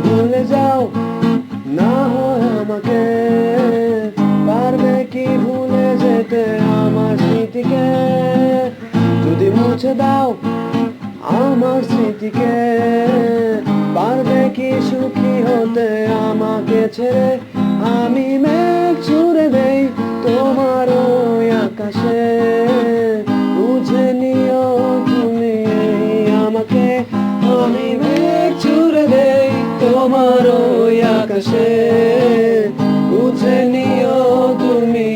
ভুলে যাও না হয় আমাকে, পারবে কি ভুলে যেতে আমার স্মৃতিকে? যদি মুছে দাও আমার স্মৃতিকে, পারবে কি সুখী হতে আমাকে ছেড়ে? আমি মেঘ ছুঁড়ে দেই তোমার ওই আকাশে, বুঝে নিও তুমি আমাকে। আমি মেঘ ছুঁড়ে দেই তোমার ওই আকাশে, বুঝে নিও তুমি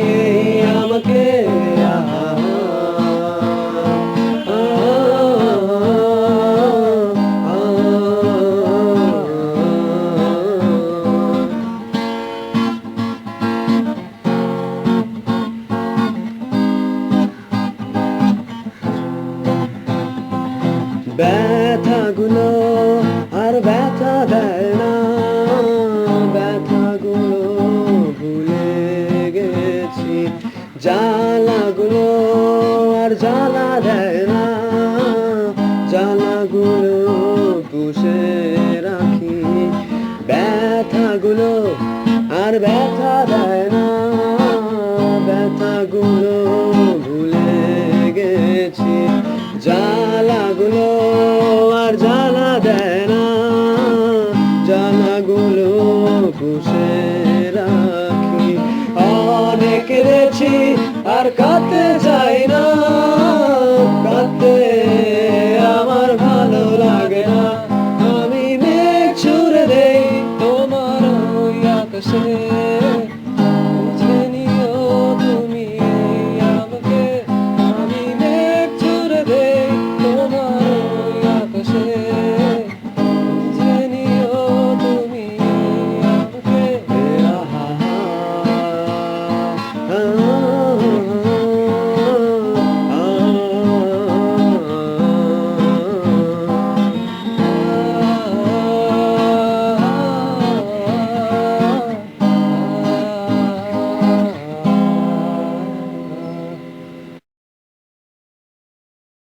আমাকে। ব্যথাগুলো আর ব্যথা দেয় না, ব্যথাগুলো ভুলে গেছি। জ্বালাগুলো আর জ্বালা দেয় না, জ্বালাগুলো পুষে রাখি। ব্যথাগুলো আর ব্যথা দেয় না, ব্যথাগুলো ভুলে গেছি। জ্বালা